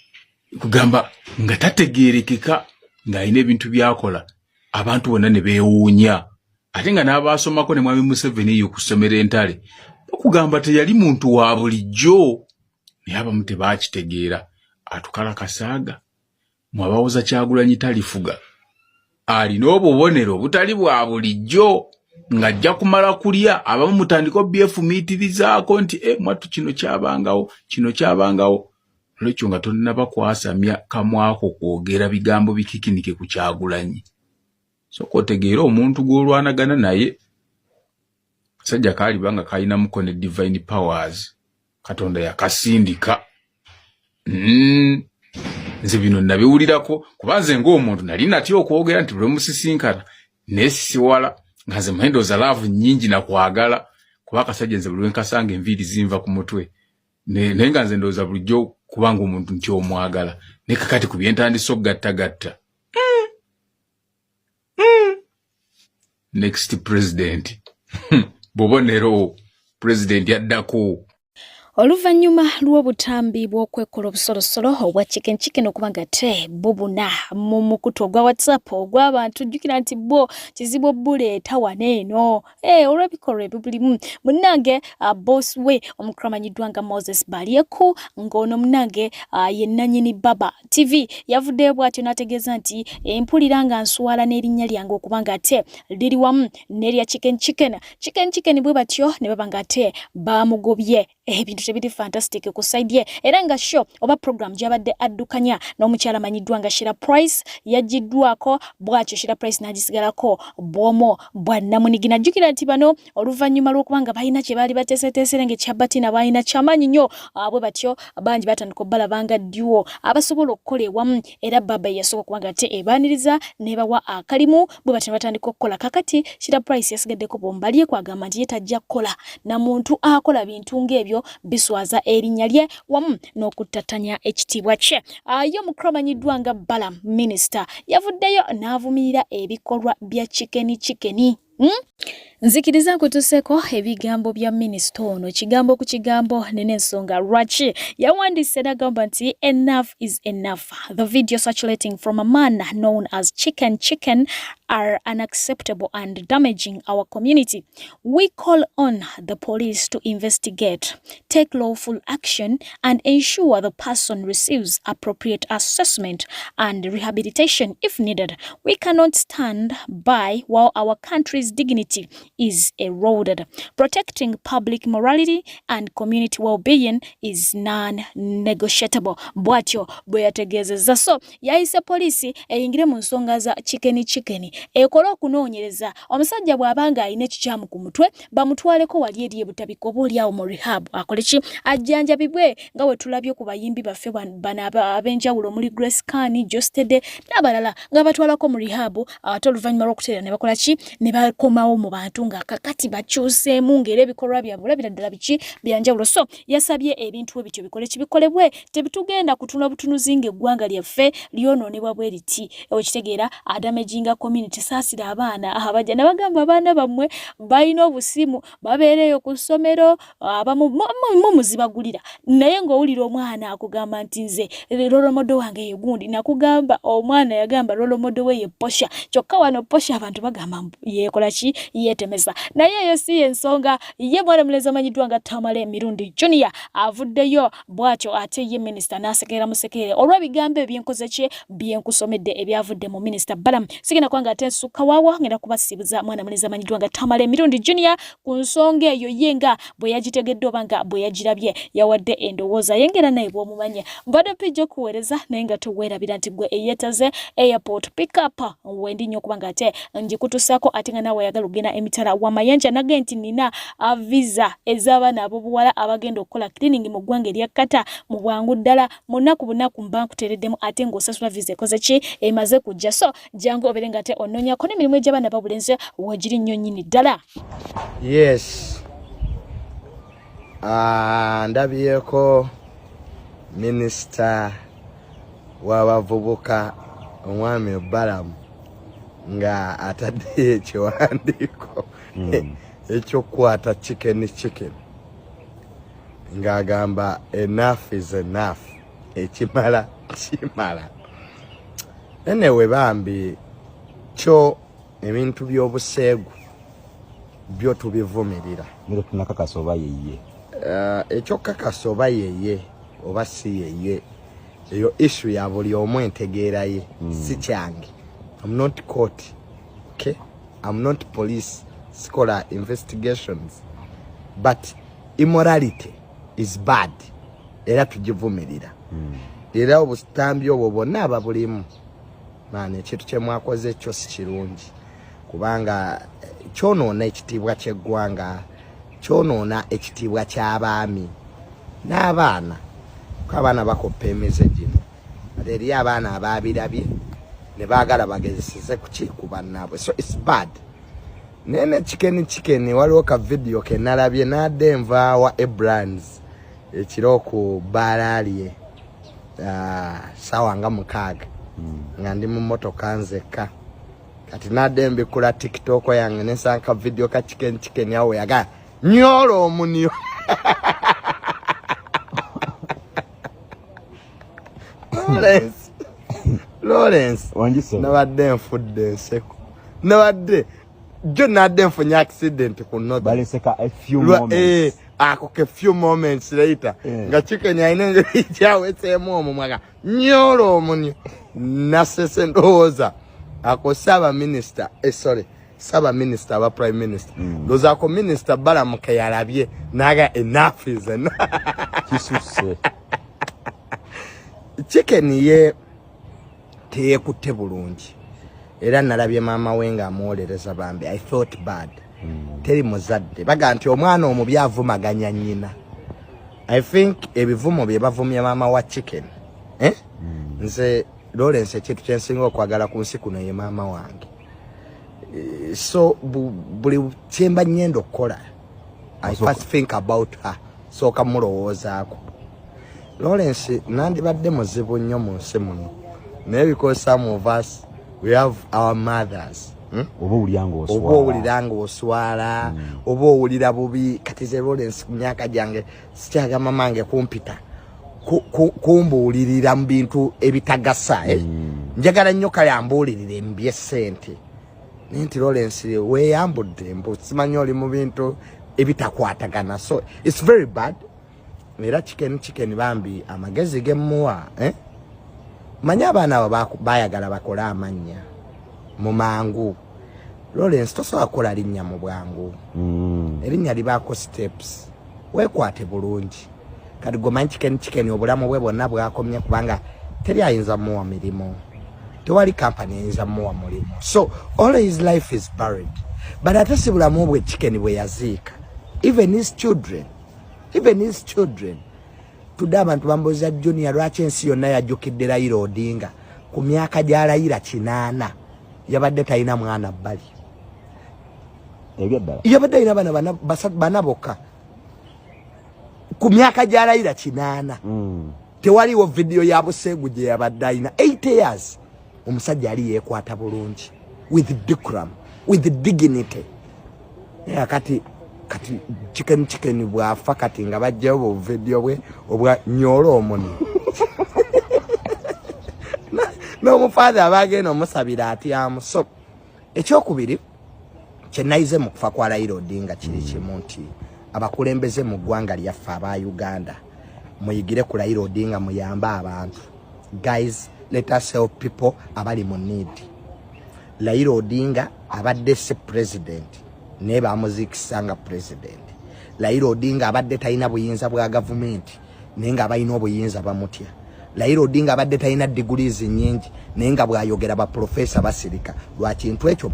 kugamba nga tategeerekeka ng'alina ebintu byakola abantu bonna ne beewuunya ate nga n'abaasomako ne Mwami Museveni yo ku ssomero entale okugamba teyali muntu wa bulijjo naye abamu tebaakitegeera atukala kasaaga mwabawuza Kyagulanyi talifuga alina obubonero obutali bwa bulijjo ngajja kumala kulya abamu mutandiko BF miitirizaako nti mwatu kino kyabangawo lwekyo nga tonnaba kwasamya kamwako kwogera bigambo bikikinike ku Kyagulanyi soko otegeera omuntu gw'olwanagana naye sajja kalibanga kalina mukone divine powers Katonda yakasindika nze bino nabiwulirako kubanze ng'omuntu nali natya okwogera nti bwe musisinkana nesiwala nga ze mind za love nyingi na kwagala kuba akasajja nze buli nkasanga enviiri zinva ku mutwe nenga nze ndoza bulijjo kubanga omuntu nti omwagala ne kakati ku byentandise okugattagatta next president bobonero president yaddako Oluvannyuma lw'obutambi bw'okwekola obusolosolo obwa chicken okubanga te bubuna mu mukutu ogwa WhatsApp ogw'abantu jjukira nti bo kizibu buleeta waneeno olw'ebikolwa ebibulimu munnange boss we omukramanyiddwa nga Moses Balyeku ng'ono munnange ye nannyini Baba TV yavuddeyo bw'atyo n'ategeeza nti empulira nga nswala n'erinnya lyange okubanga te liri wamu n'erya chicken bwe batyo ne babanga te baamugobye ebintu tebiri fantastic ku side ye era nga show oba program gyabadde addukanya n'omukyala manyiddwa nga Shira Price yajiddwako bw'atyo Shira Price n'agisigalako bwomo bwa namunigina jjukira nti bano oluvannyuma lw'okubanga balina kye baali bateeseteesere ng'ekyabatina balina kyamaanyi nnyo bwe batyo bangi batandika obbalabanga duo abasobola okukola ewamu era Baba yasooka okubanga te ebaaniriza nebawa akalimu bwe batyo batandika okukola kakati Shira Price yasigaddeko bombaliye kwagamba nti ye tajja kukola na muntu akola bintu ng'ebyo biswaza erinnya lye wamu n'okuttatanya ekitiibwa kye yo mukramanyiddwa nga Bala Minister yavuddeyo n'avumirira ebikolwa bya chicken nzikiriza nkutuseko ebigambo bya minisita ono kigambo ku kigambo n'ensonga lwaki yawandiise n'agamba nti enough is enough. The video circulating from a man known as Chicken are unacceptable and damaging our community. We call on the police to investigate, take lawful action, and ensure the person receives appropriate assessment and rehabilitation if needed. We cannot stand by while our country's dignity is eroded. Protecting public morality and community well-being is non-negotiable. Bwatyo bwe yategeezezza. So yayise polisi eyingire mu nsonga za chicken ekola okunoonyereza omusajja bw'abanga alina ekikyamu ku mutwe bamutwaleko wali eri ebutabiko oba awo mu rehab akole ki ajjanjabibwe nga we tulabye ku bayimbi baffe bano ab'enjawulo muri Grace Kani Jostede n'abalala nga batwalako mu rehab ate oluvannyuma lw'okuteera ne bakola ki ne bakomawo mu bantu nga kakati bakyuseemu ng'era ebikolwa byabwe olabira ddala biki byanjawulo. So yasabye ebintu ebityo bikole kibikolebwe tebitugenda kutuna butunuzi ng'eggwanga lyaffe lyonoonebwa bwe riti ekitegeera adamejinga community saasira abaana abajja ne bagamba abaana bammwe balina obusimu babeereyo ku ssomero abamu muzibagulira naye ng'owulira omwana akugamba nti nze lolomodo wange ye gundi nakugamba omwana yagamba lolomodo we ye posha kyokka wano posha abantu bagamba yeekola ki yeetemesa naye eyo si ensonga ye mwana mulezi amanyiddwa nga Tamale Mirundi Junior avuddeyo bw'atyo ate ye minisita n'asekerera musekere olw'ebigambo ebyenkoze kye byenkusomedde ebyavudde mu minisita Balamu sigenda kwanga ate nsukka waawa ngenda kubasibuza mwana mulezi amanyiddwa nga Tamale Mirundi Junior ku nsonga eyo yenga bwe yagitegedde oba nga bwe yagirabye yawadde endowooza yengera naye bw'omumanye mbadde pijja okuweereza naye nga toweerabira nti gwe eyeetaze airport pick up wendi nnyo okuba nga ate ngikutusaako ate nga naawe ayagala okugenda emitala w'amayanja nage nti nina visa ez'abaana ab'obuwala abagenda okukola cleaning mu ggwanga erya Kata mu bwangu ddala mu nnaku mba nkuteereddemu ate ng'osasula visa ekoze ki emaze kujja. So jangu obeere nga ate onoonyako n'emirimu egy'abaana b'obulenzi wegiri nnyo nnyini ddala. Yes. Ndabyeko minisita w'abavubuka omwami Balamu nga atadde ekiwandiiko ekyokukwata chicken ng'agamba enough is enough ekimala kimala. Anyway bambi kyo ebintu by'obuseegu byo tubivumirira miro tunakakasa oba yeye ekyo kakasa oba yeye oba si yeye eyo issue ya buli omu entegeeraye si kyange. I'm not court, okay? I'm not police sikola investigations, but immorality is bad. Era tujivumirira. Era obusitambi obwo bonna ababulimu. Mane ekintu kye mwakoze ekyo si kirungi. Kubanga kyonoona ekitiibwa ky'eggwanga, kyonoona ekitiibwa ky'abaami n'abaana. Ko abaana bakoppa emize gino. Ate eri abaana abaabirabye ne baagala bagezeseze ku bannaabwe. So it's bad. Nene chicken waliwo ka video ke nalabye nadde nva wa Ebrands ekiro ku baralye sawa nga mukaaga nga ndi mu motoka nzeka kati nadde mbikula TikTok yange nesanka video ka chicken yawe yaga nyolo omunyo Lawrence nabadde nfudde nseko nabadde John nadde nfunye accident ku note baleseka a few moments ako ke few moments later nga chicken yaine kyawetsemu omumwaga nyolo omunyo nasese ndowooza ako saba minister saba minister aba prime minister doza ako minister balamuke yalabye naga enough is enough kisuse chicken ye teyekutte bulungi era nalabye mama wenga amuwolereza bambi I thought bad teri muzadde baga nti omwana omubi avumaganya nnyina. I think ebivumo bye bavumya mama wa chicken nze Lawrence ekintu kyensinga okwagala ku nsi kuno ye mama wange. So buli kyemba nyendo okukola I first think about her so kamulowoozaako. Lawrence nandibadde muzibu nnyo mu nsi muno naye because some of us we have our mothers. Oba owuliranga oswala oba owulira bubi kati ze Lawrence ku myaka gyange sikyaga mamange kumpita kumbuulirira mu bintu ebitagasa njagala nnyo kale ambuulirira embye ssente nti Lawrence weeyambudde mbu simanyi oli mu bintu ebitakwatagana so it's very bad. Era chicken bambi amagezi gemuwa manya abaana abo bayagala bakola amanya mu mangu. Lawrence tosobola kukola linnya mu bwangu erinnya libaako steps weekwate bulungi kati gomanyi chicken obulamu bwe bwonna bwakomye kubanga teri ayinza muwa mirimu tewali company ayinza muwa mulimu so all his life is buried but ate si bulamu bwe chicken bwe yaziika even his children tudde abantu bambuuza Junior lwaki ensi yonna yajjukidde Raila Odinga ku myaka gya Raila 8 yabadde talina mwana bbali yabadde alina bana bokka ku myaka gya Raila 8 tewaliwo video ya Buseegu gye yabadde alina 8 years omusajja ali yeekwata bulungi with decorum with dignity kati chicken bwafa kati nga bajjawo video bwe obwa nyolo omuni n'omufaadha abagenda omusabira atyamu so ekyokubiri kyenayize mu kufa kwa Raila Odinga kiri kimu nti abakulembeze mu ggwanga lyaffe aba Uganda muyigire ku Raila Odinga muyamba abantu guys let us help people abali mu need. Raila Odinga abadde se president ne bamuzikisanga president. Raila Odinga abadde talina buyinza bwa government nenga abalina obuyinza bamutya. Raila Odinga abadde talina degrees nyingi nenga bwayogera ba professor basirika lwa kintu ekyo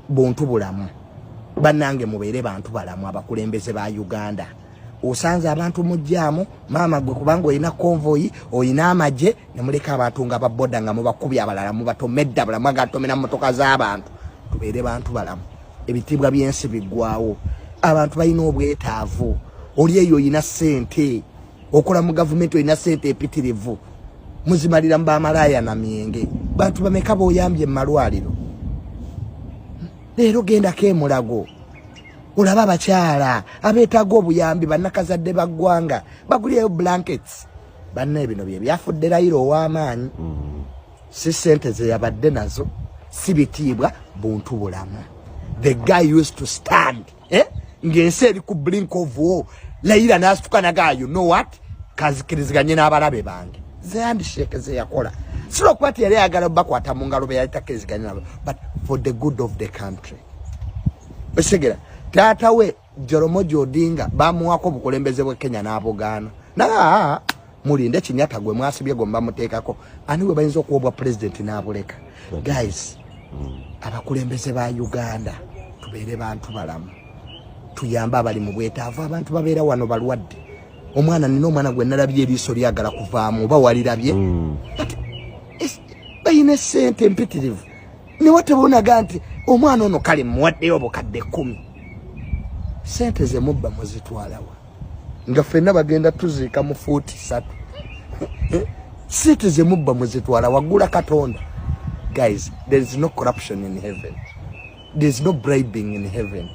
buntu bulamu bannange mubeere bantu balamu abakulembeze ba Uganda. Osanze abantu mujjamu mama gwe kubanga olina convoy olina amaje ne muleka abantu nga baboda nga mubakubya abalala mubatomedda balamu agatomera motoka z'abantu tubeere bantu balamu ebitibwa byensi biggwawo abantu balina obwetaavu oli eyo olina ssente okola mu gavumenti olina ssente epitirivu muzimalira mu bamalaya na myenge bantu bameka boyambye mu malwaliro leero gendako emulago olaba abakyala abeetaaga obuyambi bannakazadde baggwanga bagulyeyo blankets banne bino bye byafudde Raila ow'amaanyi si ssente ze yabadde nazo si bitiibwa buntu bulamu. The guy used to stand ng'ensi eri ku blink of war Raila n'asituka naga you know what kazikiriziganye n'abalabe bange ze handshake ze yakola silo kwati yali ayagala bakwata mu ngalo be yali takiriziganye nabo but for the good of the country Osegera tata we Joromogi Odinga bamuwako bukulembeze bwe Kenya n'abogana na mulinde Kinyata gwe mwasibye gomba muteekako ani we bayinza okuwobwa president n'abuleka guys abakulembeze ba Uganda tubeere bantu balamu tuyamba abali mu bwetaavu abantu babeera wano balwadde omwana nina omwana gwe nalabye eriiso lyagala kuvaamu oba walirabye bayina sente mpitirivu ne watebonaga nti omwana ono kale muwaddeyo obukadde 10 sente ze mubba muzitwalawa nga ffenna bagenda tuziika mu fuuti 3 sente ze mubba muzitwala wagula Katonda. Guys, there is no corruption in heaven. There is no bribing in heaven.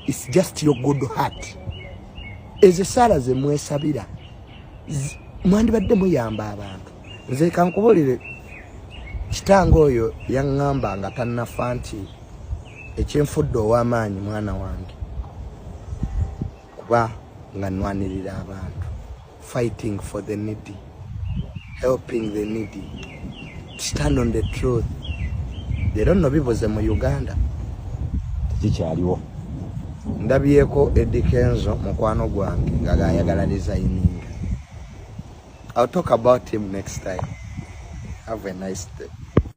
It's just your good heart. Eze sala ze mwesabira mwandibadde muyamba abantu. Nze kankubolire kitango oyo yaŋŋamba nga tannafa nti ekyenfudde ow'amaanyi mwana wange kuba nga nnwanirira abantu, fighting for the needy, helping the needy, stand on the truth. Leero nno bibuze mu Uganda kikyaliwo. Ndabyeko Eddie Kenzo mukwano gwange nga gayagala designing. I'll talk about him next time. Have a nice day.